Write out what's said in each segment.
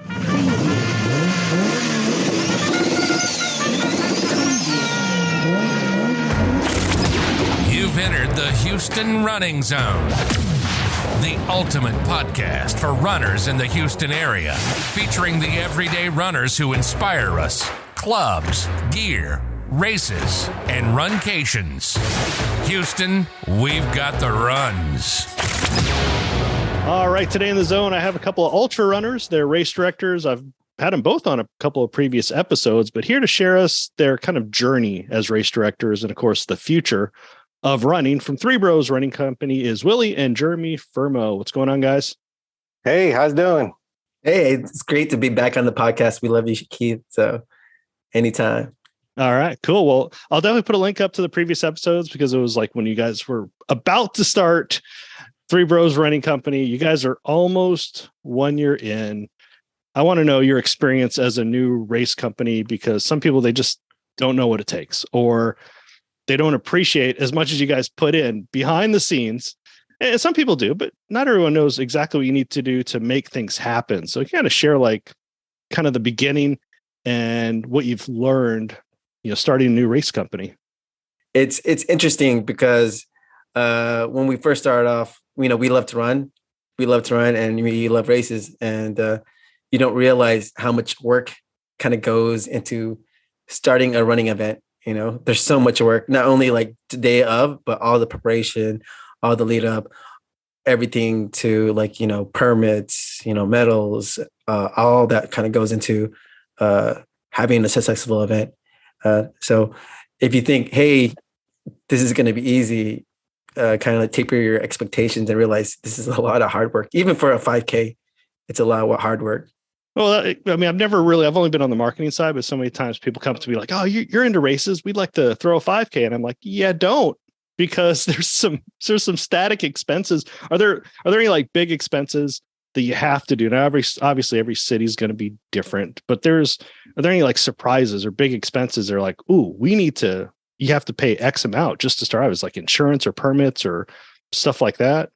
You've entered the Houston Running Zone, the ultimate podcast for runners in the Houston area, featuring the everyday runners who inspire us, clubs, gear, races, and runcations. Houston, we've got the runs. All right, today in the zone, I have a couple of ultra runners. They're race directors. I've had them both on a couple of previous episodes, but here to share us their kind of journey as race directors and, of course, the future of running from Three Bros Running Company is Willie and Jeremy Fermo. What's going on, guys? Hey, how's it doing? Hey, it's great to be back on the podcast. We love you, Keith. So anytime. All right, cool. Well, I'll definitely put a link up to the previous episodes because it was like when you guys were about to start Three Bros Running Company. You guys are almost 1 year in. I want to know your experience as a new race company because some people, they just don't know what it takes, or they don't appreciate as much as you guys put in behind the scenes. And some people do, but not everyone knows exactly what you need to do to make things happen. So you kind of share like kind of the beginning and what you've learned, starting a new race company. It's interesting because when we first started off, we love to run. We love to run and we love races. And you don't realize how much work kind of goes into starting a running event. There's so much work, not only like the day of, but all the preparation, all the lead up, everything to like, permits, medals, all that kind of goes into having a successful event. So if you think, hey, this is going to be easy, kind of like taper your expectations and realize this is a lot of hard work. Even for a 5K, it's a lot of hard work. Well, I mean, I've only been on the marketing side, but so many times people come to me like, oh, you're into races. We'd like to throw a 5K. And I'm like, yeah, don't, because there's some static expenses. Are there any like big expenses that you have to do? Now, obviously every city is going to be different, but are there any like surprises or big expenses that are like, ooh, you have to pay X amount just to start out? It's like insurance or permits or stuff like that.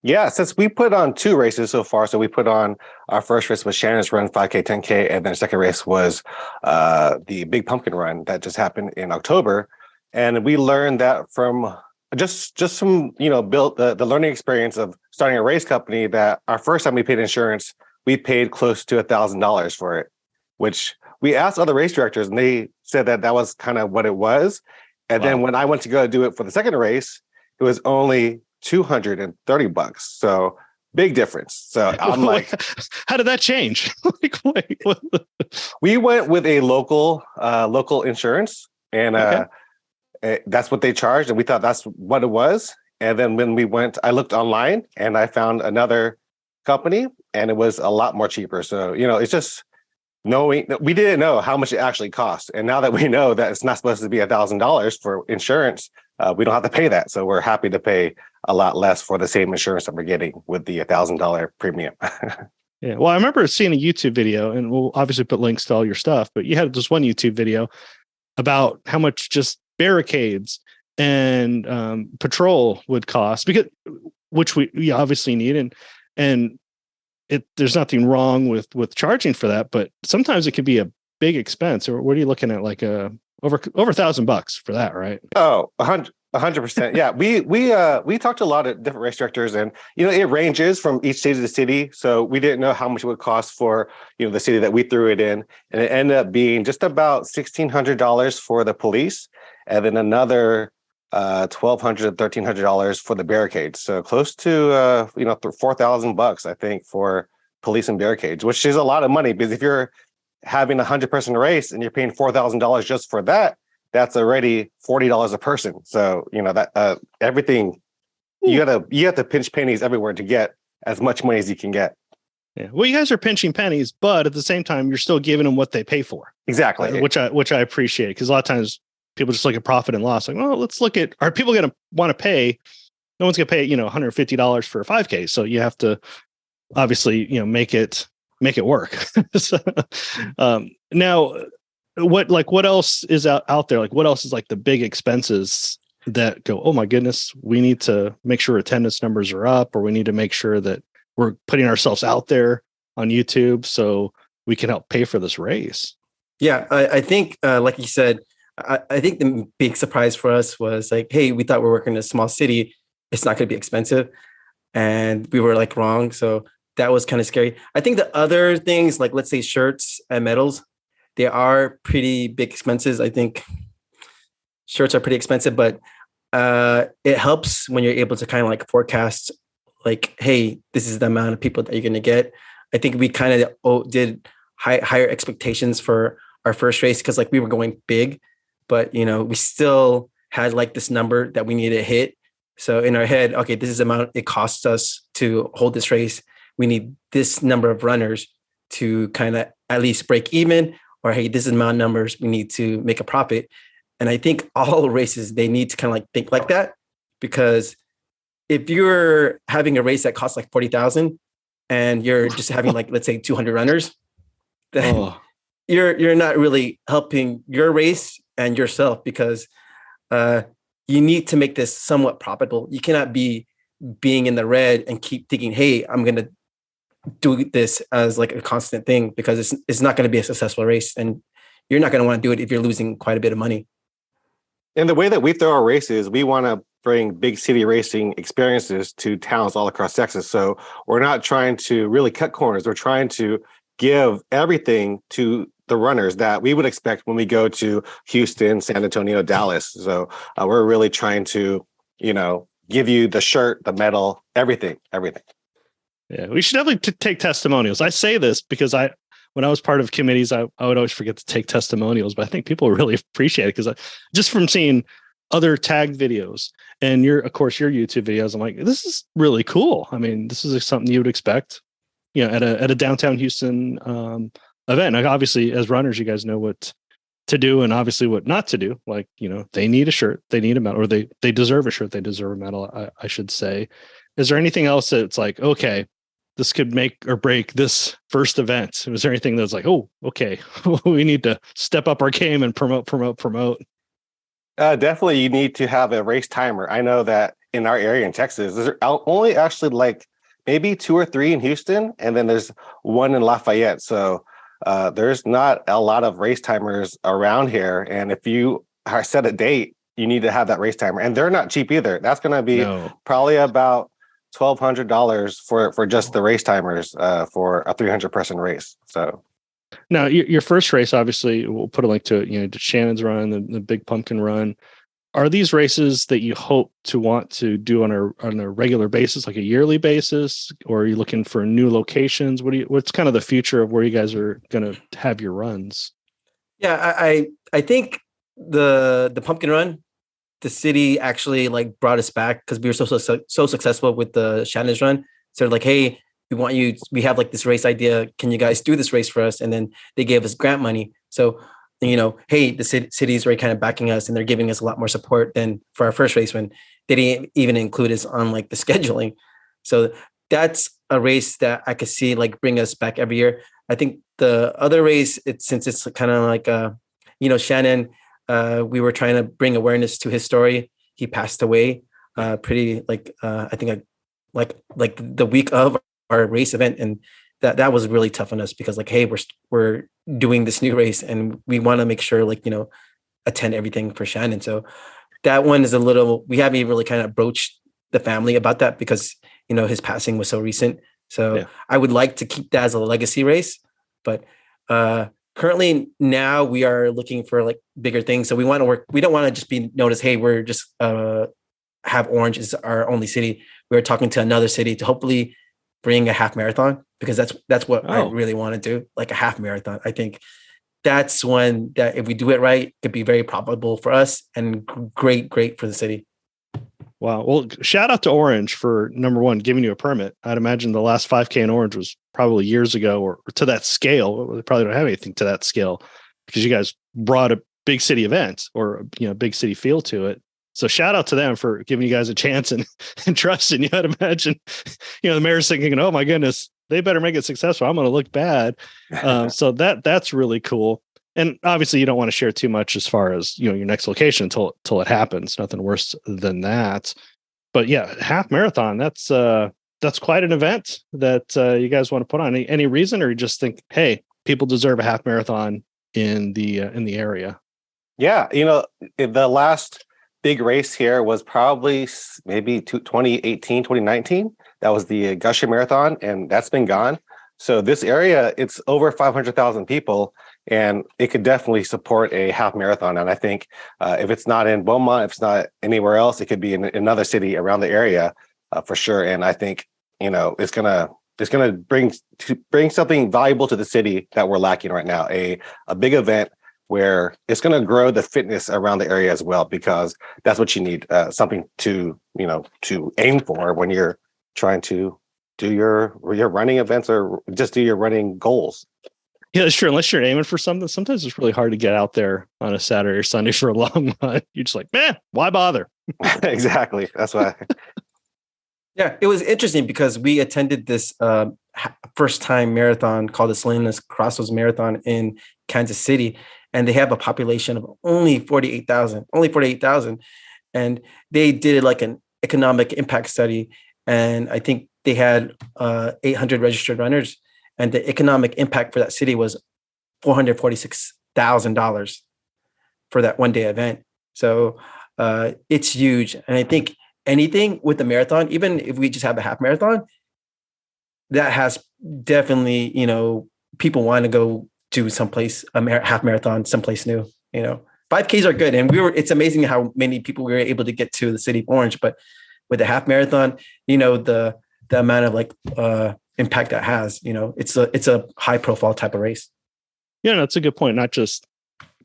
Yeah, since we put on 2 races so far, so we put on our first race was Shannon's Run 5K, 10K, and then the second race was the Big Pumpkin Run that just happened in October. And we learned that from just from, built the learning experience of starting a race company, that our first time we paid insurance, we paid close to $1,000 for it, which we asked other race directors and they said that was kind of what it was. And then when I went to go do it for the second race, it was only $230. So big difference. So I'm like, how did that change? Wait, we went with a local insurance, and that's what they charged, and we thought that's what it was. And then when we went, I looked online and I found another company, and it was a lot more cheaper. So it's just knowing that we didn't know how much it actually cost, and now that we know that it's not supposed to be $1,000 for insurance, we don't have to pay that. So we're happy to pay a lot less for the same insurance that we're getting with the $1,000 premium. Yeah. Well, I remember seeing a YouTube video, and we'll obviously put links to all your stuff, but you had this one YouTube video about how much just barricades and patrol would cost, which we obviously need. And there's nothing wrong with charging for that, but sometimes it could be a big expense. Or what are you looking at? Like over $1,000 for that, right? Oh, 100%. Yeah. We talked to a lot of different race directors, and, it ranges from each city to city. So we didn't know how much it would cost for, the city that we threw it in. And it ended up being just about $1,600 for the police, and then another $1,200 to $1,300 for the barricades. So close to, $4,000, I think, for police and barricades, which is a lot of money, because if you're having a 100-person race and you're paying $4,000 just for that, that's already $40 a person. So, that everything, you have to pinch pennies everywhere to get as much money as you can get. Yeah. Well, you guys are pinching pennies, but at the same time, you're still giving them what they pay for. Exactly. Which I appreciate, because a lot of times people just look at profit and loss. Like, well, let's look at, are people going to want to pay? No one's going to pay, $150 for a 5K. So you have to obviously, make it work. So, now, what else is out there? Like, what else is like the big expenses that go, oh my goodness, we need to make sure attendance numbers are up, or we need to make sure that we're putting ourselves out there? on YouTube so we can help pay for this race. Yeah, I think, like you said, I think the big surprise for us was like, hey, we thought we were working in a small city. It's not going to be expensive. And we were like wrong. So that was kind of scary. I think the other things, like let's say shirts and medals, they are pretty big expenses. I think shirts are pretty expensive, but it helps when you're able to kind of like forecast, like, hey, this is the amount of people that you're going to get. I think we kind of did higher expectations for our first race because like we were going big, but we still had like this number that we needed to hit. So in our head, okay, this is the amount it costs us to hold this race. We need this number of runners to kind of at least break even, or hey, this is the amount of numbers we need to make a profit. And I think all races, they need to kind of like think like that, because if you're having a race that costs like 40,000 and you're just having like, let's say 200 runners, then you're not really helping your race and yourself, because you need to make this somewhat profitable. You cannot be being in the red and keep thinking, hey, I'm going to do this as like a constant thing, because it's not going to be a successful race. And you're not going to want to do it if you're losing quite a bit of money. And the way that we throw our races, we want to bring big city racing experiences to towns all across Texas. So we're not trying to really cut corners. We're trying to give everything to the runners that we would expect when we go to Houston, San Antonio, Dallas. So we're really trying to, give you the shirt, the medal, everything. Yeah, we should definitely take testimonials. I say this because when I was part of committees, I would always forget to take testimonials, but I think people really appreciate it, because just from seeing other tagged videos and of course your YouTube videos, I'm like, this is really cool. I mean, this is something you would expect, at a downtown Houston event. Like, obviously, as runners, you guys know what to do and obviously what not to do. Like, they need a shirt, they need a medal, or they deserve a shirt, they deserve a medal, I should say. Is there anything else that's like, okay, this could make or break this first event? Was there anything that's like, oh, okay, we need to step up our game and promote? Definitely, you need to have a race timer. I know that in our area in Texas, there's only actually like maybe 2 or 3 in Houston, and then there's 1 in Lafayette. So there's not a lot of race timers around here. And if you set a date, you need to have that race timer. And they're not cheap either. That's going to be probably about $1,200 for just the race timers for a 300-person race. So now your first race, obviously, we'll put a link to it, to Shannon's run, the Big Pumpkin Run. Are these races that you hope to want to do on a regular basis, like a yearly basis, or are you looking for new locations? What's kind of the future of where you guys are going to have your runs? Yeah, I think the Pumpkin Run, the city actually like brought us back because we were so successful with the Shannon's Run. So like, hey, we have like this race idea. Can you guys do this race for us? And then they gave us grant money. So, hey, the city's already kind of backing us, and they're giving us a lot more support than for our first race when they didn't even include us on like the scheduling. So that's a race that I could see like bring us back every year. I think the other race, since it's kind of like, Shannon, we were trying to bring awareness to his story. He passed away pretty like, I think like the week of our race event. And that was really tough on us because like, hey, we're doing this new race and we want to make sure like, attend everything for Shannon. So that one is we haven't even really kind of broached the family about that because, his passing was so recent. So yeah. I would like to keep that as a legacy race, but currently now we are looking for like bigger things. So we want to work. We don't want to just be noticed, hey, we're just have Orange as our only city. We're talking to another city to hopefully bring a half marathon, because that's what I really want to do, like a half marathon. I think that's one that if we do it right, could be very profitable for us and great for the city. Wow. Well, shout out to Orange for, number one, giving you a permit. I'd imagine the last 5K in Orange was probably years ago or to that scale. They probably don't have anything to that scale because you guys brought a big city event or, big city feel to it. So shout out to them for giving you guys a chance and trusting you. I'd imagine, the mayor's thinking, oh my goodness, they better make it successful. I'm going to look bad. So that's really cool. And obviously you don't want to share too much as far as, your next location until it happens. Nothing worse than that. But yeah, half marathon, that's that's quite an event that you guys want to put on. Any reason, or you just think, hey, people deserve a half marathon in the area? Yeah, the last big race here was probably maybe 2018, 2019. That was the Gusher Marathon, and that's been gone. So this area, it's over 500,000 people, and it could definitely support a half marathon. And I think if it's not in Beaumont, if it's not anywhere else, it could be in another city around the area for sure. And I think it's gonna bring something valuable to the city that we're lacking right now. A big event where it's going to grow the fitness around the area as well, because that's what you need, something to aim for when you're trying to do your running events or just do your running goals. Yeah, that's true. Unless you're aiming for something, sometimes it's really hard to get out there on a Saturday or Sunday for a long run. You're just like, man, why bother? Exactly. That's why. Yeah, it was interesting because we attended this first time marathon called the Salinas Crossroads Marathon in Kansas City. And they have a population of only 48,000. And they did like an economic impact study. And I think they had 800 registered runners. And the economic impact for that city was $446,000 for that one day event. So it's huge. And I think anything with the marathon, even if we just have a half marathon, that has definitely, people want to go do someplace, half marathon, someplace new. 5Ks are good. And it's amazing how many people we were able to get to the city of Orange, but with the half marathon, the amount of impact that has, it's a high profile type of race. Yeah, that's a good point. Not just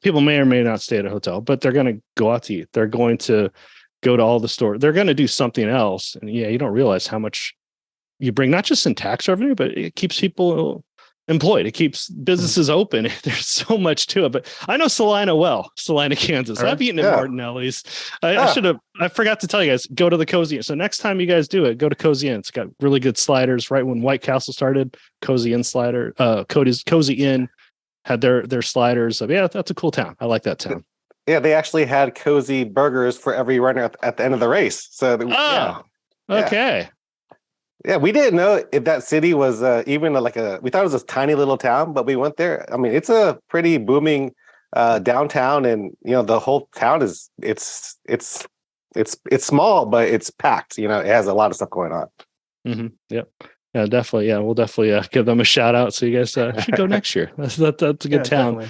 people may or may not stay at a hotel, but they're going to go out to eat. They're going to go to all the stores. They're going to do something else. And yeah, you don't realize how much you bring, not just in tax revenue, but it keeps people employed. It keeps businesses open. There's so much to it. But I know Salina, Kansas. I've eaten at Martinelli's. I forgot to tell you guys, go to the Cozy Inn. So next time you guys do it, go to Cozy Inn. It's got really good sliders. Right when White Castle started, Cozy Inn Cozy Inn had their sliders. So yeah, that's a cool town. I like that town. Yeah, they actually had cozy burgers for every runner at the end of the race. So okay. Yeah, we didn't know if that city was even we thought it was a tiny little town, but we went there. I mean, it's a pretty booming downtown, and the whole town it's small, but it's packed. It has a lot of stuff going on. Mm-hmm. Yep. Yeah, definitely. Yeah, we'll definitely give them a shout out. So you guys should go next year. That's a good town.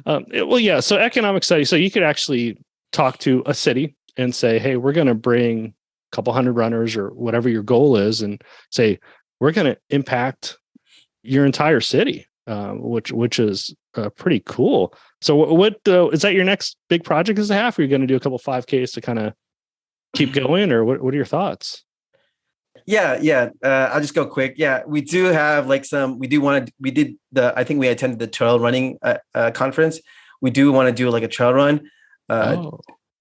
So economic study. So you could actually talk to a city and say, hey, we're going to bring couple hundred runners or whatever your goal is, and say we're going to impact your entire city, which is pretty cool. So what is that your next big project as a half? Or are you going to do a couple 5Ks to kind of keep going, or what are your thoughts? Yeah. I'll just go quick. Yeah, we do have I think we attended the trail running conference. We do want to do like a trail run.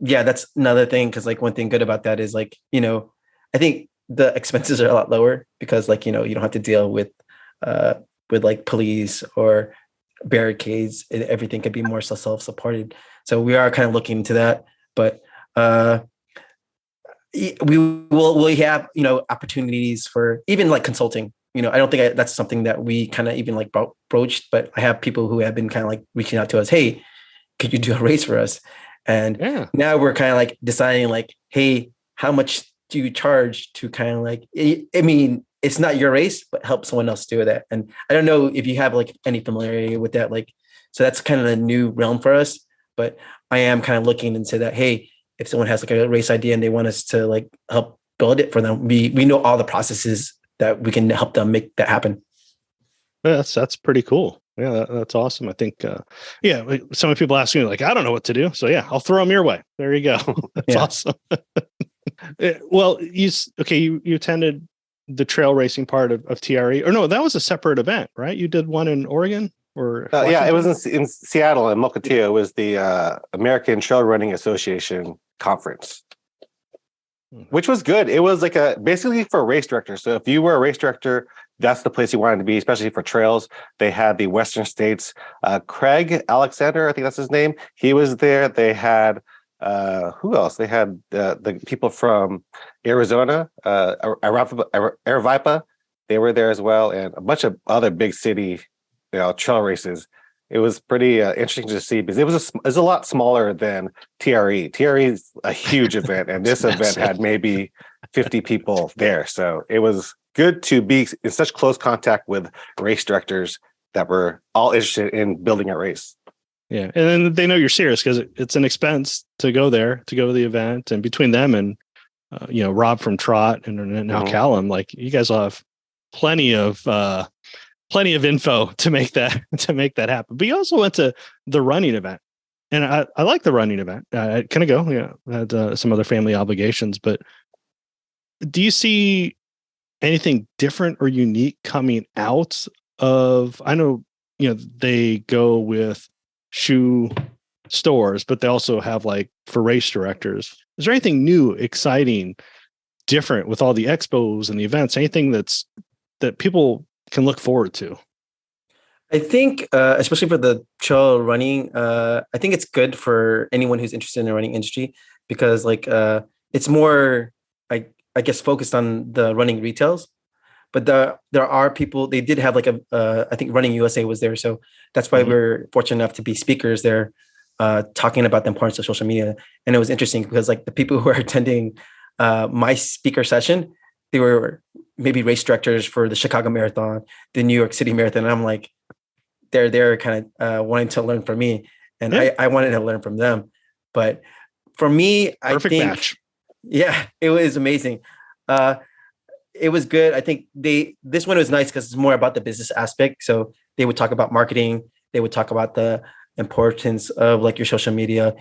Yeah, that's another thing, because one thing good about that is I think the expenses are a lot lower because you don't have to deal with police or barricades. Everything could be more self-supported. So we are kind of looking into that, but we have opportunities for even consulting. I don't think that's something that we kind of even broached, but I have people who have been kind of reaching out to us. Hey, could you do a race for us? And now we're kind of deciding hey, how much do you charge to kind of I mean, it's not your race, but help someone else do that. And I don't know if you have any familiarity with that. So that's kind of a new realm for us, but I am kind of looking into that. Hey, if someone has a race idea and they want us to help build it for them, we know all the processes that we can help them make that happen. Yeah, that's pretty cool. Yeah, that's awesome. I think, so many people ask me I don't know what to do. So yeah, I'll throw them your way. There you go. That's awesome. Well, you attended the trail racing part of TRE, or no, that was a separate event, right? You did one in Oregon or? Yeah, it was in Seattle and Mukilteo. It was the American Trail Running Association conference, which was good. It was basically for race directors. So if you were a race director, that's the place you wanted to be, especially for trails. They had the Western States, Craig Alexander, I think that's his name. He was there. They had Who else? They had the people from Arizona, Aravaipa. They were there as well, and a bunch of other big city, trail races. It was pretty interesting to see because it was a lot smaller than TRE. TRE is a huge event, and this event had maybe 50 people there. So it was good to be in such close contact with race directors that were all interested in building a race. Yeah, and then they know you're serious because it's an expense to go there, to go to the event, and between them and Rob from Trot and now Callum, like you guys will have plenty of info to make that happen. But you also went to the running event, and I like the running event. I kind of go, I had some other family obligations, but do you see anything different or unique coming out of? I know they go with shoe stores, but they also have like for race directors. Is there anything new, exciting, different with all the expos and the events? Anything that people can look forward to? I think, especially for the trail running, I think it's good for anyone who's interested in the running industry because, like, it's more, I guess, focused on the running retails. But there are people. They did have like I think Running USA was there, so that's why we're fortunate enough to be speakers there, talking about the importance of social media. And it was interesting because like the people who are attending my speaker session, they were maybe race directors for the Chicago Marathon, the New York City Marathon. And I'm like, they're kind of wanting to learn from me, and I wanted to learn from them. But for me, Perfect I think match. Yeah, it was amazing. It was good. I think this one was nice because it's more about the business aspect. So they would talk about marketing. They would talk about the importance of like your social media,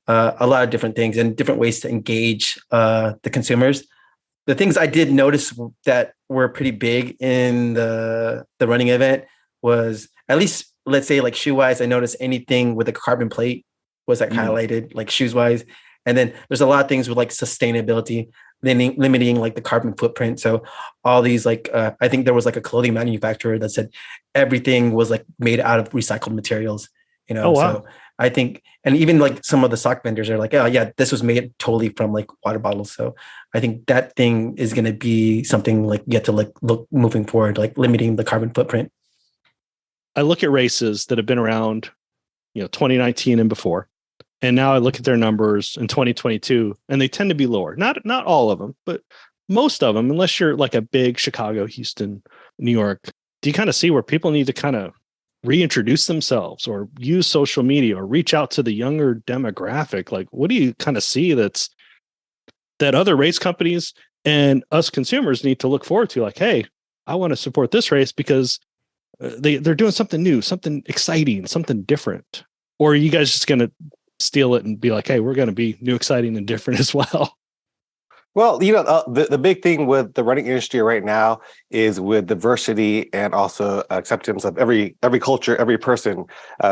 a lot of different things and different ways to engage the consumers. The things I did notice that were pretty big in the running event was, at least let's say like shoe wise, I noticed anything with a carbon plate was like highlighted, like shoes wise. And then there's a lot of things with like sustainability, limiting like the carbon footprint. So all these like, I think there was like a clothing manufacturer that said everything was like made out of recycled materials, Oh, wow. So I think, and even like some of the sock vendors are like, oh yeah, this was made totally from like water bottles. So I think that thing is going to be something like you get to like look moving forward, like limiting the carbon footprint. I look at races that have been around, 2019 and before. And now I look at their numbers in 2022 and they tend to be lower. Not all of them, but most of them, unless you're like a big Chicago, Houston, New York. Do you kind of see where people need to kind of reintroduce themselves or use social media or reach out to the younger demographic? Like, what do you kind of see that other race companies and us consumers need to look forward to? Like, hey, I want to support this race because they're doing something new, something exciting, something different. Or are you guys just going to steal it and be like, hey, we're going to be new, exciting, and different as well? Well, the big thing with the running industry right now is with diversity and also acceptance of every culture, every person.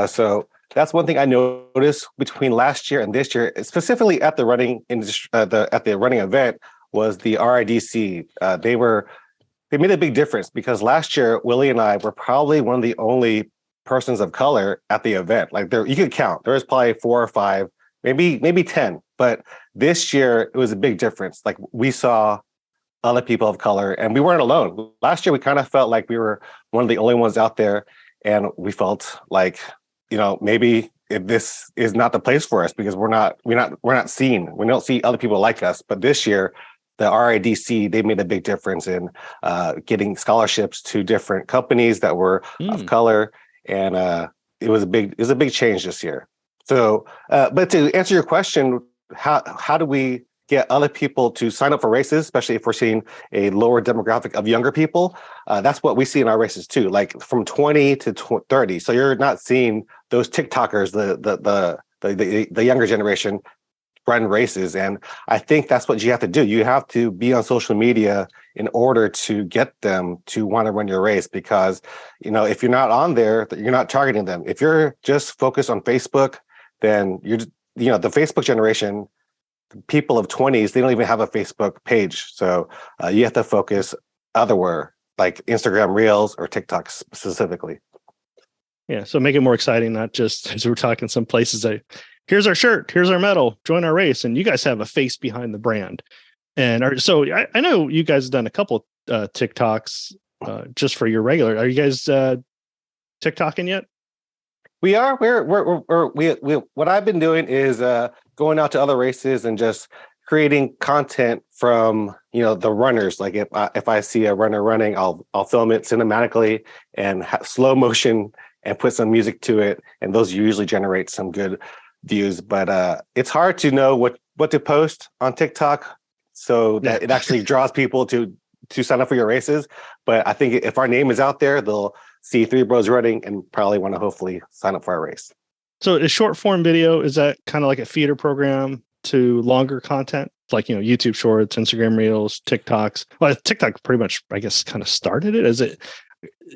So that's one thing I noticed between last year and this year, specifically at the running industry, at the running event, was the RIDC. They made a big difference because last year Willie and I were probably one of the only persons of color at the event. Like you could count. There was probably 4 or 5, maybe 10. But this year it was a big difference. Like we saw other people of color, and we weren't alone. Last year we kind of felt like we were one of the only ones out there, and we felt like maybe this is not the place for us because we're not seen. We don't see other people like us. But this year, the RIDC, they made a big difference in getting scholarships to different companies that were of color, and it was a big change this year. So, but to answer your question, how do we get other people to sign up for races, especially if we're seeing a lower demographic of younger people? That's what we see in our races too, like from 20 to 30. So you're not seeing those TikTokers, the younger generation, run races. And I think that's what you have to do. You have to be on social media in order to get them to want to run your race, because if you're not on there, you're not targeting them. If you're just focused on Facebook, then the Facebook generation, people of 20s, they don't even have a Facebook page. So you have to focus otherwhere, like Instagram Reels or TikTok specifically. Yeah. So make it more exciting, not just as we're talking some places here's our shirt, here's our medal, join our race. And you guys have a face behind the brand. So I know you guys have done a couple TikToks just for your regular. Are you guys TikToking yet? We are. We what I've been doing is going out to other races and just creating content from the runners. Like if I see a runner running, I'll film it cinematically and slow motion and put some music to it, and those usually generate some good views. But it's hard to know what to post on TikTok so that it actually draws people to sign up for your races. But I think if our name is out there, they'll see Three Bros Running and probably want to hopefully sign up for our race. So is short form video, is that kind of like a feeder program to longer content? Like, YouTube Shorts, Instagram Reels, TikToks. Well, TikTok pretty much, I guess, kind of started it.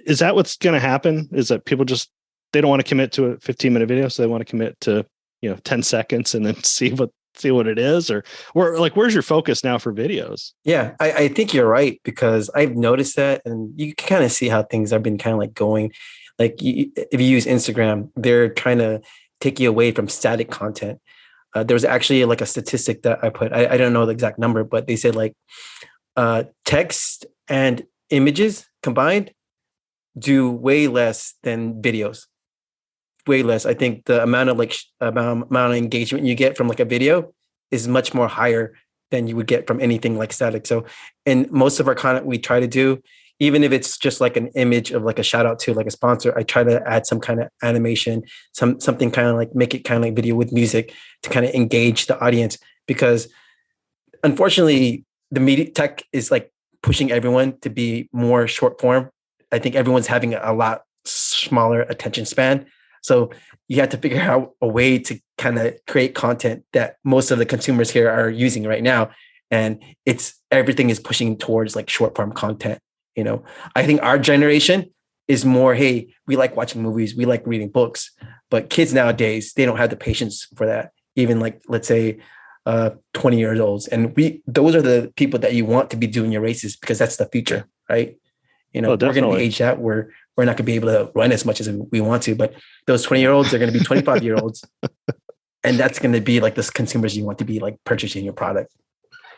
Is that what's going to happen? Is that people they don't want to commit to a 15-minute video, so they want to commit to 10 seconds and then see what it is? Or where's your focus now for videos? Yeah, I think you're right, because I've noticed that, and you can kind of see how things have been kind of like going. Like if you use Instagram, they're trying to take you away from static content. There was actually like a statistic that I put. I don't know the exact number, but they said like text and images combined do way less than videos. Way less. I think the amount of engagement you get from like a video is much more higher than you would get from anything like static. So in most of our content we try to do, even if it's just like an image of like a shout out to like a sponsor, I try to add some kind of animation, something kind of like make it kind of like video with music to kind of engage the audience. Because unfortunately the media tech is like pushing everyone to be more short form. I think everyone's having a lot smaller attention span. So you have to figure out a way to kind of create content that most of the consumers here are using right now. And everything is pushing towards like short form content. I think our generation is more, hey, we like watching movies, we like reading books, but kids nowadays, they don't have the patience for that. Even like, let's say 20 years olds. And those are the people that you want to be doing your races, because that's the future, right? We're going to be aged out where we're not going to be able to run as much as we want to, but those 20-year-olds are going to be 25-year-olds. And that's going to be like the consumers you want to be like purchasing your product.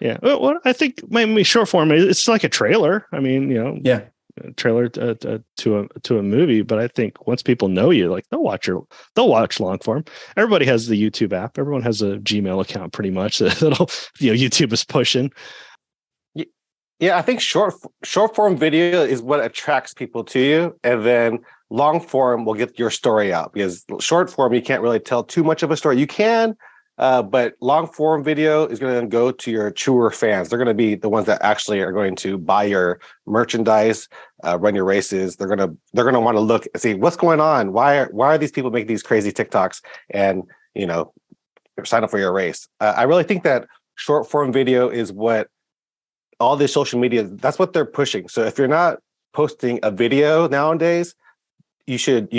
Yeah. Well, I think maybe short form, it's like a trailer. I mean, a trailer to a movie. But I think once people know you, like they'll watch long form. Everybody has the YouTube app. Everyone has a Gmail account pretty much that'll, YouTube is pushing. Yeah, I think short form video is what attracts people to you, and then long form will get your story out, because short form you can't really tell too much of a story. You can, but long form video is going to go to your truer fans. They're going to be the ones that actually are going to buy your merchandise, run your races. They're going to want to look and see what's going on. Why are these people making these crazy TikToks and sign up for your race? I really think that short form video is what all this social media, that's what they're pushing. So if you're not posting a video nowadays, you should,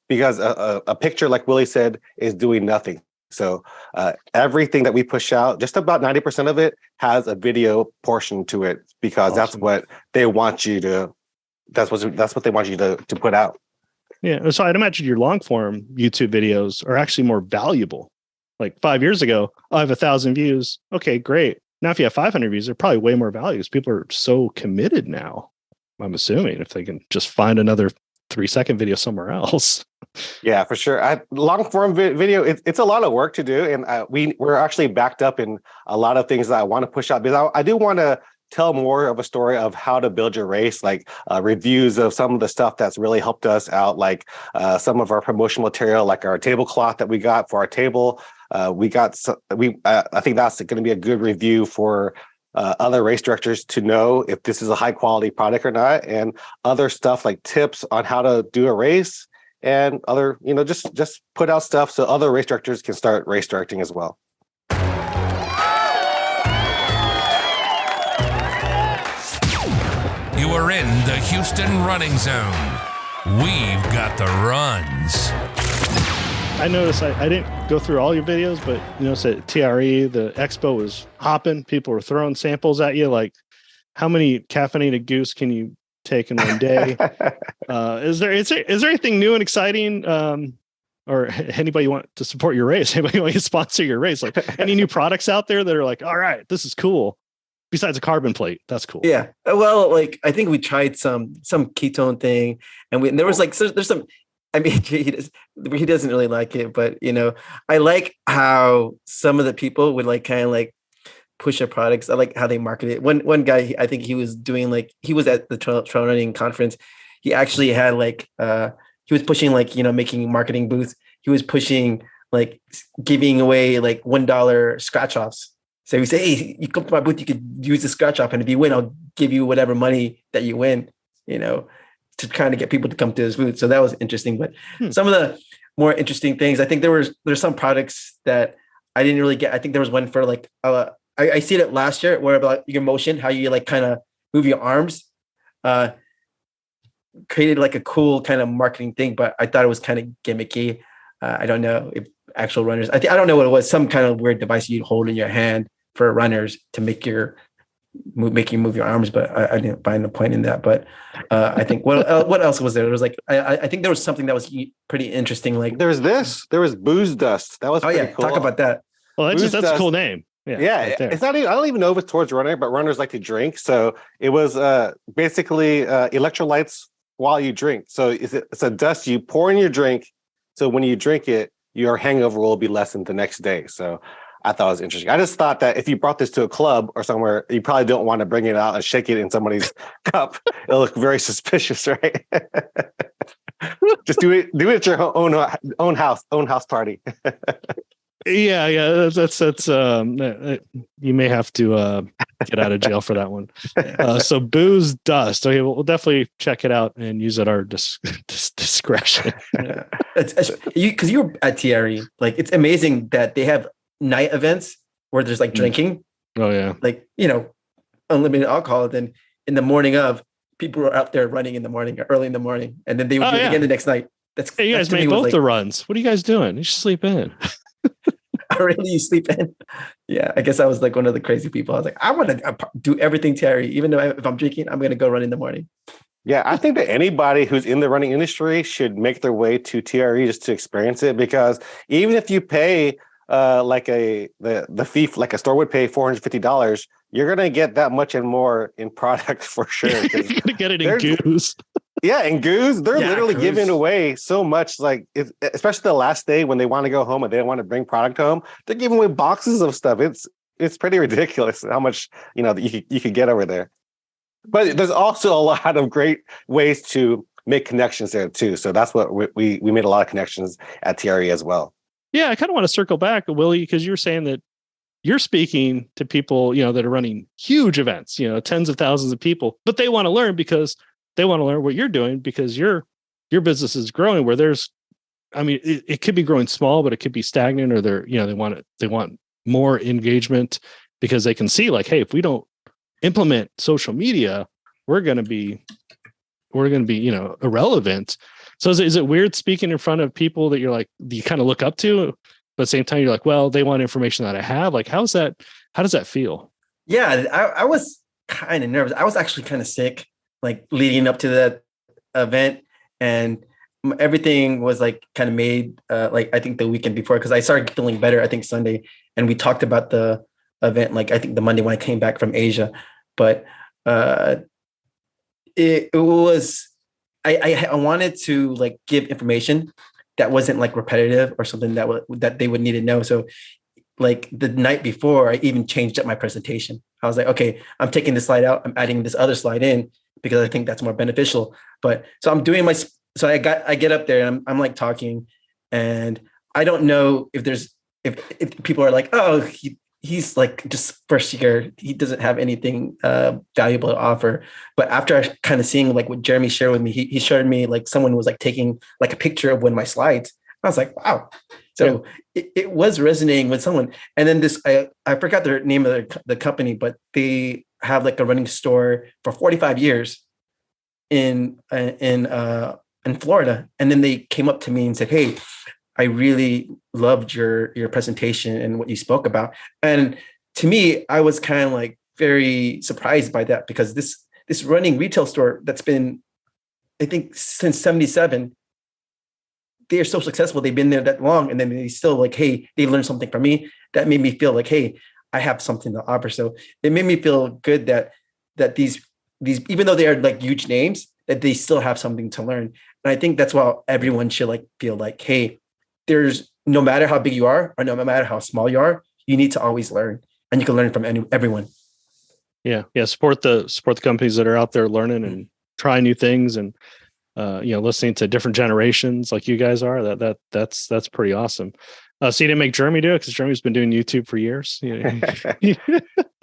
because a picture, like Willie said, is doing nothing. So everything that we push out, just about 90% of it has a video portion to it, because that's what they want you to, that's what they want you to put out. Yeah. So I'd imagine your long form YouTube videos are actually more valuable. Like 5 years ago, I have 1,000 views. Okay, great. Now, if you have 500 views, they're probably way more value, because people are so committed now. I'm assuming if they can just find another 3-second video somewhere else. Yeah, for sure. Long form video, it's a lot of work to do, and we're actually backed up in a lot of things that I want to push out, because I do want to tell more of a story of how to build your race, like reviews of some of the stuff that's really helped us out, like some of our promotional material, like our tablecloth that we got for our table. I think that's going to be a good review for other race directors to know if this is a high quality product or not, and other stuff like tips on how to do a race, and other, just put out stuff so other race directors can start race directing as well. You are in the Houston running zone. We've got the runs. I noticed I didn't go through all your videos, but at TRE, the expo was hopping. People were throwing samples at you. Like, how many caffeinated goose can you take in one day? Is there anything new and exciting or anybody want to support your race, anybody want to sponsor your race, like any new products out there that are like, all right, this is cool. Besides a carbon plate, that's cool. Yeah. Well, like I think we tried some ketone thing, and there was like there's some. I mean, he doesn't really like it, but I like how some of the people would like kind of like push their products. I like how they market it. One guy, I think he was doing like he was at the trail running conference. He actually had like he was pushing like making marketing booths. He was pushing like giving away like $1 scratch offs. So we say, hey, you come to my booth, you could use the scratch off, and if you win, I'll give you whatever money that you win, to kind of get people to come to his booth. So that was interesting. But some of the more interesting things, I think there's some products that I didn't really get. I think there was one for like, I see it last year where about your motion, how you like kind of move your arms, created like a cool kind of marketing thing, but I thought it was kind of gimmicky. I don't know if actual runners, I don't know what it was, some kind of weird device you'd hold in your hand for runners to make you move your arms, but I didn't find the point in that. But I think what else was there? There was like I think there was something that was pretty interesting. Like there was booze dust. That was pretty cool. Talk about that. Well, that's a cool name. Yeah, right, it's not even. I don't even know if it's towards runner, but runners like to drink. So it was basically electrolytes while you drink. So it's a dust you pour in your drink. So when you drink it, your hangover will be lessened the next day. So I thought it was interesting. I just thought that if you brought this to a club or somewhere, you probably don't want to bring it out and shake it in somebody's cup. It'll look very suspicious, right? Just do it at your own house party. Yeah. That's you may have to get out of jail for that one. So booze dust. Okay, we'll definitely check it out and use at our discretion. Yeah. Because you were at TRE. Like it's amazing that they have night events where there's like drinking. Oh yeah. Like, unlimited alcohol. Then in the morning of, people are out there running in the morning or early in the morning. And then they would do it again the next night. You guys made both the runs. What are you guys doing? You should sleep in. Really, you sleep in? Yeah, I guess I was like one of the crazy people. I was like, I want to do everything TRE. Even though if I'm drinking, I'm going to go run in the morning. Yeah, I think that anybody who's in the running industry should make their way to TRE just to experience it, because even if you pay like the fee, like a store would pay $450, you're going to get that much and more in product for sure. You're going to get it in goose. Yeah, and goose, they're literally giving away so much, like especially the last day when they want to go home and they don't want to bring product home, they're giving away boxes of stuff. It's pretty ridiculous how much you could get over there. But there's also a lot of great ways to make connections there too. So that's what we made a lot of connections at TRE as well. Yeah, I kind of want to circle back, Willie, because you were saying that you're speaking to people, that are running huge events, tens of thousands of people, but they want to learn because they want to learn what you're doing, because your business is growing where it could be growing small, but it could be stagnant, or they want more engagement because they can see like, hey, if we don't implement social media, we're going to be irrelevant. So is it weird speaking in front of people that you're like, you kind of look up to, but at the same time you're like, well, they want information that I have? Like, how does that feel? Yeah, I was kind of nervous. I was actually kind of sick, like leading up to that event, and everything was like kind of made like I think the weekend before, because I started feeling better, I think Sunday, and we talked about the event like I think the Monday when I came back from Asia. But it was I wanted to like give information that wasn't like repetitive or something that they would need to know. So like the night before, I even changed up my presentation. I was like, okay, I'm taking this slide out, I'm adding this other slide in because I think that's more beneficial. But so I'm doing I get up there and I'm like talking, and I don't know if people are like, oh, he's like just first year, he doesn't have anything valuable to offer. But after I kind of seeing like what Jeremy shared with me, he showed me like someone was like taking like a picture of one of my slides. I was like, wow. So it was resonating with someone. And then I forgot the name of the company, but they have like a running store for 45 years in Florida. And then they came up to me and said, hey, I really loved your presentation and what you spoke about. And to me, I was kind of like very surprised by that, because this running retail store that's been, I think since 1977, they are so successful. They've been there that long, and then they still like, hey, they learned something from me. That made me feel like, hey, I have something to offer. So it made me feel good that these even though they are like huge names, that they still have something to learn. And I think that's why everyone should like feel like, hey, there's no matter how big you are or no matter how small you are, you need to always learn, and you can learn from everyone. Yeah. Support the companies that are out there learning and trying new things, and listening to different generations like you guys are. That's pretty awesome. So you didn't make Jeremy do it because Jeremy's been doing YouTube for years.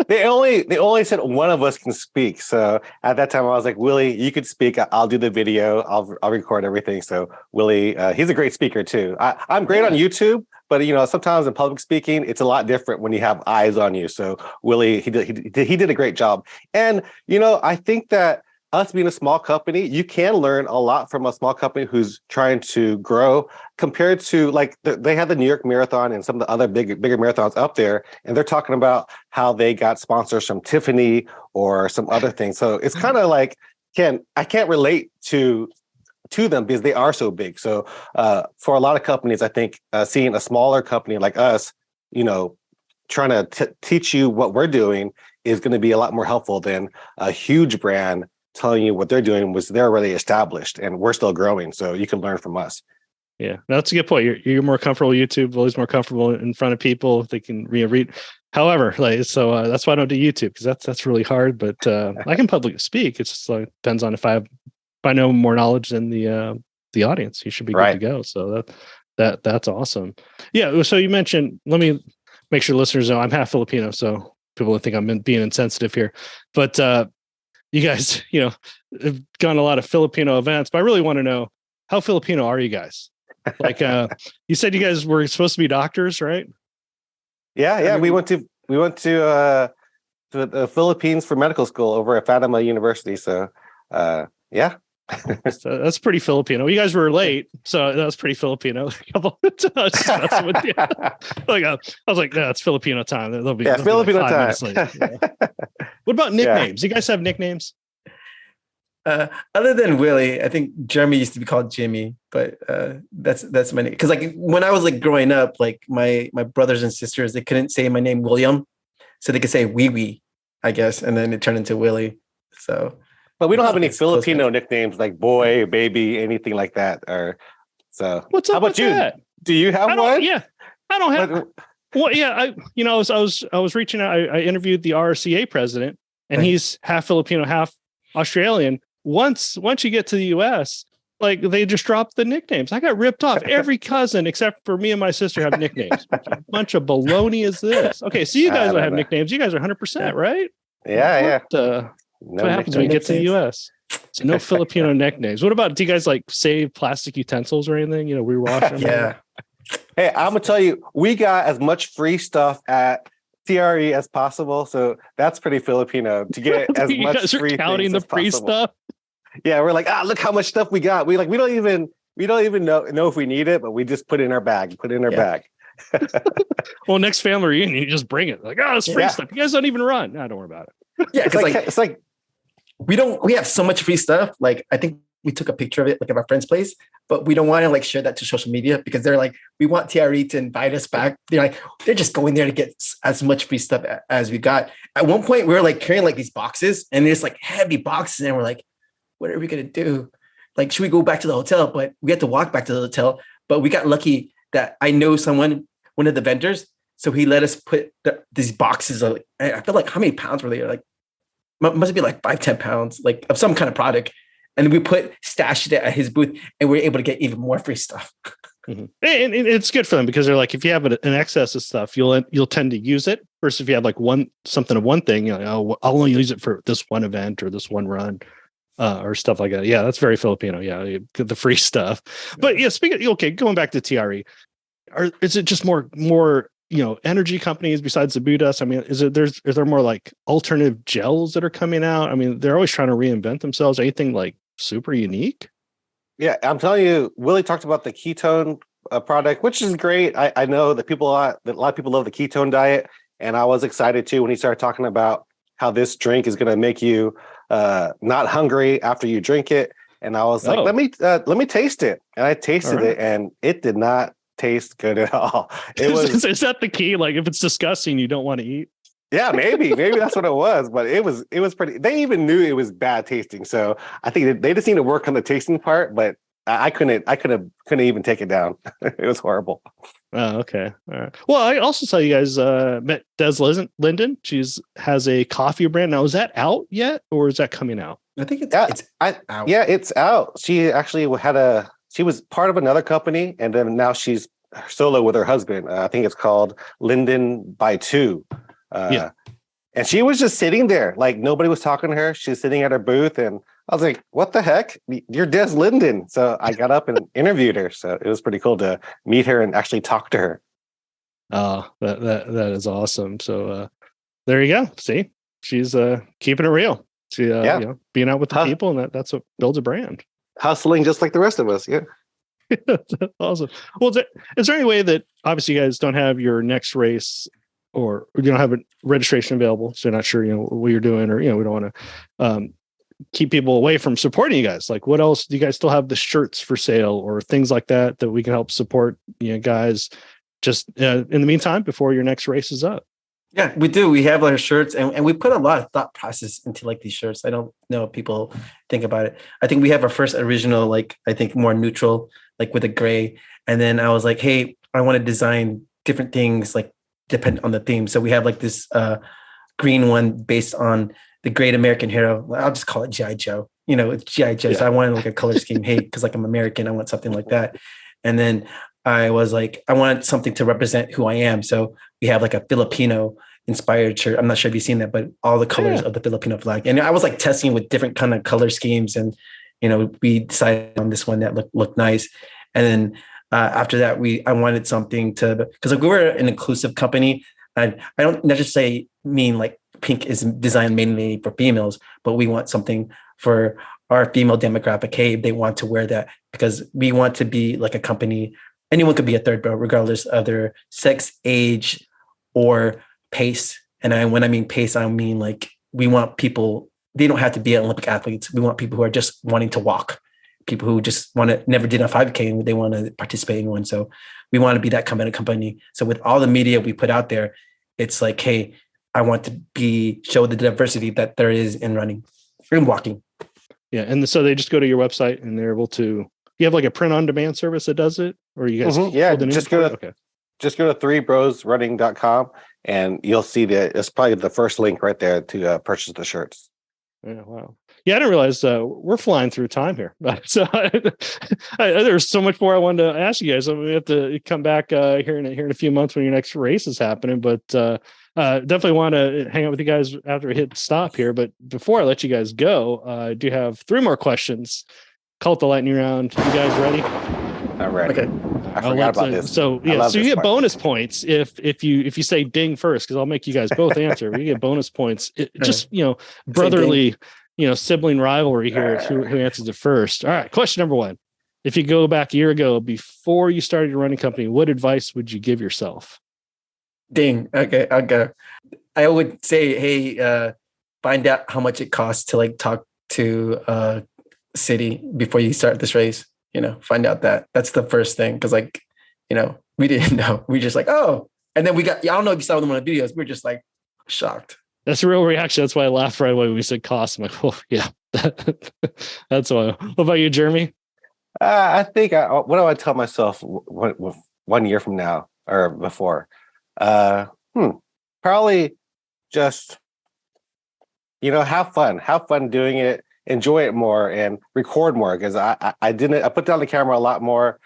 They only said one of us can speak. So at that time, I was like, Willie, you could speak. I'll do the video. I'll record everything. So Willie, he's a great speaker too. I'm great on YouTube, but sometimes in public speaking, it's a lot different when you have eyes on you. So Willie, he did a great job. And I think that us being a small company, you can learn a lot from a small company who's trying to grow compared to like they have the New York Marathon and some of the other bigger marathons up there. And they're talking about how they got sponsors from Tiffany or some other things. So it's kind of like, I can't relate to them because they are so big. So for a lot of companies, I think seeing a smaller company like us, trying to teach you what we're doing is going to be a lot more helpful than a huge brand telling you what they're doing was they're already established and we're still growing. So you can learn from us. Yeah, that's a good point. You're more comfortable with YouTube. Willie's more comfortable in front of people if they can read. However, that's why I don't do YouTube, because that's really hard. But I can publicly speak. It's just like depends on if I know more knowledge than the audience. You should be good to go. So that's awesome. Yeah. So you mentioned. Let me make sure listeners know I'm half Filipino, so people don't think I'm being insensitive here. But you guys, have gone to a lot of Filipino events, but I really want to know, how Filipino are you guys? Like, you said you guys were supposed to be doctors, right? Yeah. We went to the Philippines for medical school over at Fatima University. So, yeah. That's pretty Filipino. You guys were late, so that was pretty Filipino. I was like, it's Filipino time. There'll be Filipino like time. Yeah. What about nicknames? You guys have nicknames? Other than Willie, I think Jeremy used to be called Jimmy, but that's my name. Because like when I was like growing up, like my brothers and sisters, they couldn't say my name William, so they could say Wee Wee, I guess, and then it turned into Willie. So. But we don't have any Filipino nicknames like boy, baby, anything like that. Or so. What's up? How about you? That? Do you have one? Yeah, I don't have. Well, yeah, I was reaching out. I interviewed the RCA president, and he's half Filipino, half Australian. Once you get to the US, like they just dropped the nicknames. I got ripped off. Every cousin except for me and my sister have nicknames. What a bunch of baloney is this? Okay, so you guys don't have nicknames. You guys are 100%, right? Yeah. What happens when you get to the US? So no Filipino nicknames. What about, do you guys like save plastic utensils or anything? Rewash them? Yeah. Hey, I'm gonna tell you, we got as much free stuff at TRE as possible. So that's pretty Filipino to get as you much guys are free counting the free possible. stuff. Yeah, we're like, look how much stuff we got. We don't even know if we need it, but we just put it in our bag. Bag. Well, next family reunion, you just bring it. Like, it's free stuff. You guys don't even run. No, don't worry about it. Yeah, it's like we have so much free stuff. Like, I think we took a picture of it like at our friend's place, but we don't want to like share that to social media because they're like, we want TRE to invite us back. They're just going there to get as much free stuff as we got. At one point, we were like carrying like these boxes, and there's like heavy boxes, and we're like, what are we gonna do? Like, should we go back to the hotel? But we had to walk back to the hotel. But we got lucky that I know one of the vendors, so he let us put these boxes of, I feel like, how many pounds were they? Like, must be like 5-10 pounds, like of some kind of product. And we stashed it at his booth, and we were able to get even more free stuff. Mm-hmm. And it's good for them because they're like, if you have an excess of stuff, you'll tend to use it. Versus if you have like one thing, I'll only use it for this one event or this one run, or stuff like that. Yeah, that's very Filipino. Yeah, the free stuff. But yeah, going back to TRE, is it just more energy companies besides the Blue Dust? I mean, is there more like alternative gels that are coming out? I mean, they're always trying to reinvent themselves. Anything like super unique? Yeah, I'm telling you, Willie talked about the ketone product, which is great. I know that a lot of people love the ketone diet, and I was excited too when he started talking about how this drink is going to make you not hungry after you drink it. and I was like, Oh. let me taste it. And I tasted All right. it, and it did not taste good at all. It was Is that the key? Like, if it's disgusting, you don't want to eat. yeah, maybe that's what it was, but it was pretty. They even knew it was bad tasting, so I think they just need to work on the tasting part. But I couldn't even take it down. It was horrible. Oh, okay. All right. Well, I also saw you guys met Des Linden. She's has a coffee brand. Now, is that out yet, or is that coming out? I think it's out. Yeah, it's out. She actually she was part of another company, and then now she's solo with her husband. I think it's called Linden by Two. Yeah. And she was just sitting there, like nobody was talking to her. She's sitting at her booth, and I was like, "What the heck? You're Des Linden." So I got up and interviewed her. So it was pretty cool to meet her and actually talk to her. Oh, that is awesome. So there you go. See, she's keeping it real. She being out with the people, and that's what builds a brand. Hustling just like the rest of us. Yeah. That's awesome. Well, is there any way that obviously you guys don't have your next race, or you don't have a registration available, so you're not sure what you're doing, or we don't want to keep people away from supporting you guys? Like, what else do you guys still have the shirts for sale or things like that we can help support guys just in the meantime before your next race is up? Yeah, we do. We have our shirts, and we put a lot of thought process into like these shirts. I don't know if people think about it. I think we have our first original, like I think more neutral, like with a gray. And then I was like, hey, I want to design different things, like depend on the theme. So we have like this green one based on the great American hero. I'll just call it G.I. Joe. It's G.I. Joe. Yeah. So I wanted like a color scheme. Hey, because like I'm American, I want something like that. And then I was like, I wanted something to represent who I am. So we have like a Filipino inspired shirt. I'm not sure if you've seen that, but all the colors of the Filipino flag. And I was like testing with different kind of color schemes, and we decided on this one that looked nice. And then after that, I wanted something because like we were an inclusive company, and I don't necessarily mean like pink is designed mainly for females, but we want something for our female demographic. Hey, they want to wear that, because we want to be like a company. Anyone could be a third bro, regardless of their sex, age, or pace. And when I mean pace, I mean like we want people. They don't have to be Olympic athletes. We want people who are just wanting to walk. People who just never did a 5K and they want to participate in one. So we want to be that kind of company. So with all the media we put out there, it's like, hey, I want to show the diversity that there is in running, in walking. Yeah. And so they just go to your website and they're able to, you have like a print on demand service that does it, or you guys? Yeah. Just go to 3brosrunning.com and you'll see it's probably the first link right there to purchase the shirts. Yeah, wow. Yeah, I didn't realize we're flying through time here. So there's so much more I wanted to ask you guys. We have to come back here in a few months when your next race is happening. But definitely want to hang out with you guys after we hit stop here. But before I let you guys go, I do have 3 more questions. Call it the lightning round. You guys ready? I'm ready. Okay. I forgot about this. So yeah, so you get bonus points if you say ding first, because I'll make you guys both answer. We get bonus points. Just brotherly, sibling rivalry here. Who answers it first? All right. Question number 1: if you go back a year ago before you started your running company, what advice would you give yourself? Ding. Okay, I'll go. I would say, hey, find out how much it costs to like talk to city before you start this race. Find out that's the first thing. Cause like, we didn't know. We just like, oh, and then we got, I don't know if you saw them on the videos. We were just like shocked. That's a real reaction. That's why I laughed right away when we said cost. I'm like, oh yeah, that's why. What about you, Jeremy? I think what do I tell myself 1 year from now or before? Probably just, have fun doing it. Enjoy it more and record more, because I put down the camera a lot more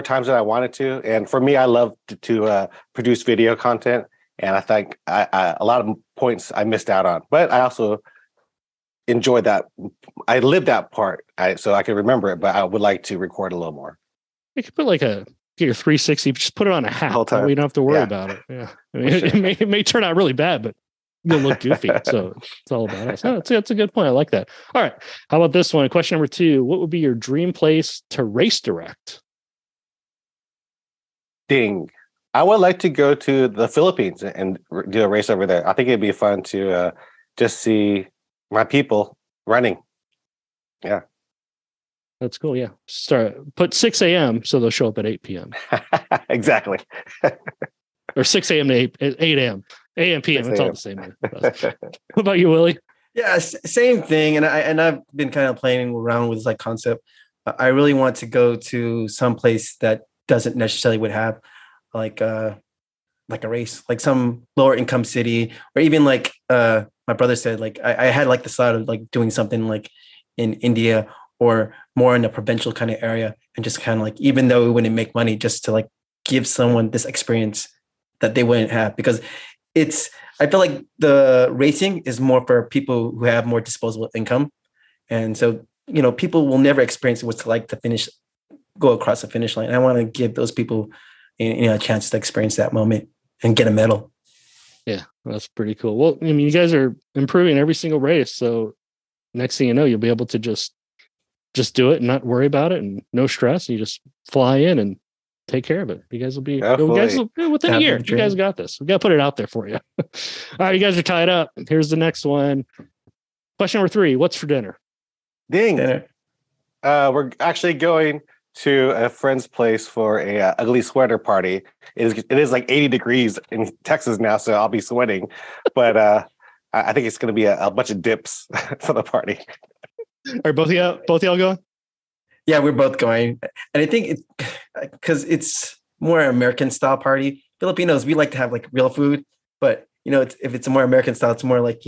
times than I wanted to. And for me, I love to produce video content, and I think a lot of points I missed out on. But I also enjoyed that. I lived that part, so I can remember it. But I would like to record a little more. You could put like get your 360, just put it on a hat. You don't have to worry about it. Yeah, I mean, it may turn out really bad, but you'll look goofy. So it's all about us. That's a good point. I like that. All right. How about this one? Question number 2. What would be your dream place to race direct? Ding. I would like to go to the Philippines and do a race over there. I think it'd be fun to just see my people running. Yeah. That's cool. Yeah. Put 6 a.m. so they'll show up at 8 p.m. Exactly. Or 6 a.m. to 8 a.m. a.m. p.m. 6 It's all the same. What about you, Willie? Yeah, same thing. And I've been kind of playing around with this like concept. I really want to go to some place that doesn't necessarily would have like a race, like some lower income city, or even like my brother said, like I had like the thought of like doing something like in India or more in a provincial kind of area, and just kind of like, even though it wouldn't make money, just to like give someone this experience that they wouldn't have, because I feel like the racing is more for people who have more disposable income. And so, people will never experience what's like to go across the finish line. I want to give those people, a chance to experience that moment and get a medal. Yeah, that's pretty cool. Well, I mean, you guys are improving every single race. So next thing you know, you'll be able to just do it and not worry about it and no stress. You just fly in and take care of it. You guys will be within a year. You guys got this. We got to put it out there for you. All right, you guys are tied up. Here's the next one. Question number 3. What's for dinner? Ding. Dinner. We're actually going to a friend's place for a ugly sweater party. It is like 80 degrees in Texas now, so I'll be sweating. But I think it's going to be a bunch of dips for the party. Are both y'all going? Yeah, we're both going. And I think it's because it's more American style party. Filipinos, we like to have like real food, but if it's a more American style, it's more like,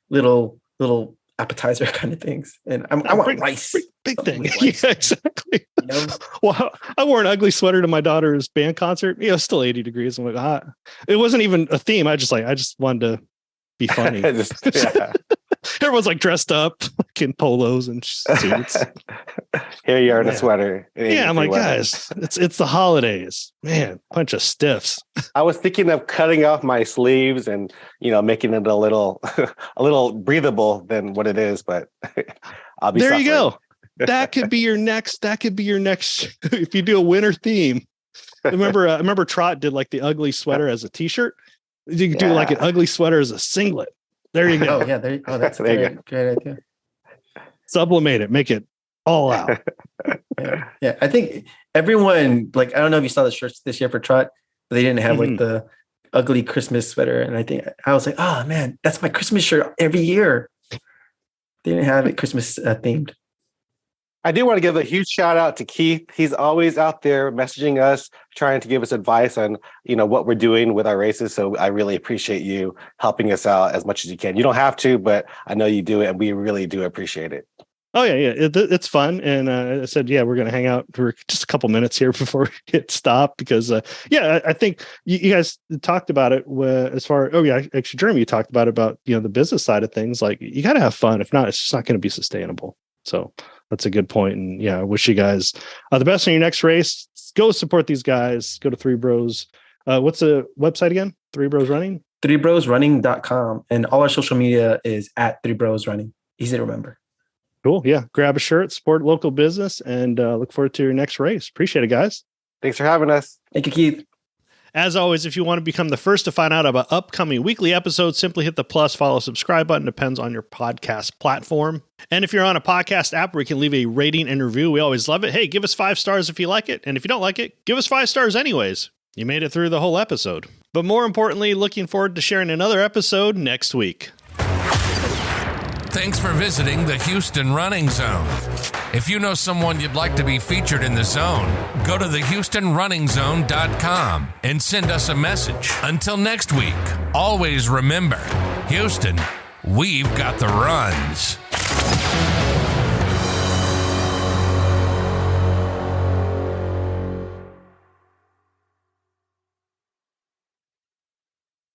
little appetizer kind of things. And I want rice. Big thing. Rice. Yeah, exactly. Well, I wore an ugly sweater to my daughter's band concert. It's still 80 degrees. I'm like, it wasn't even a theme. I just wanted to be funny. Everyone's like dressed up like in polos and suits. Here you are in a sweater. Yeah, I'm like, guys, it's the holidays, man. Bunch of stiffs. I was thinking of cutting off my sleeves and making it a little breathable than what it is, but I'll be. There suffering. You go. That could be your next. If you do a winter theme. Remember Trot did like the ugly sweater as a t-shirt. You could do like an ugly sweater as a singlet. There you go. Oh yeah, that's a great idea. Sublimate it, make it all out. Yeah. I think everyone, like, I don't know if you saw the shirts this year for Trot, but they didn't have like the ugly Christmas sweater, and I was like, oh man, that's my Christmas shirt every year. They didn't have it Christmas themed. I do want to give a huge shout out to Keith. He's always out there messaging us, trying to give us advice on, what we're doing with our races. So I really appreciate you helping us out as much as you can. You don't have to, but I know you do it, and we really do appreciate it. Oh yeah. It's fun. And I said, we're going to hang out for just a couple minutes here before we get stopped because, I think you guys talked about it actually, Jeremy, you talked about the business side of things. Like, you got to have fun. If not, it's just not going to be sustainable. So that's a good point. And I wish you guys the best in your next race. Go support these guys. Go to Three Bros. What's the website again? Three Bros Running? threebrosrunning.com. And all our social media is at Three Bros Running. Easy to remember. Cool. Yeah. Grab a shirt, support local business, and look forward to your next race. Appreciate it, guys. Thanks for having us. Thank you, Keith. As always, if you want to become the first to find out about upcoming weekly episodes, simply hit the plus, follow, subscribe button. Depends on your podcast platform. And if you're on a podcast app where you can leave a rating and review, we always love it. Hey, give us 5 stars if you like it. And if you don't like it, give us 5 stars anyways. You made it through the whole episode. But more importantly, looking forward to sharing another episode next week. Thanks for visiting the Houston Running Zone. If you know someone you'd like to be featured in the zone, go to thehoustonrunningzone.com and send us a message. Until next week, always remember, Houston, we've got the runs.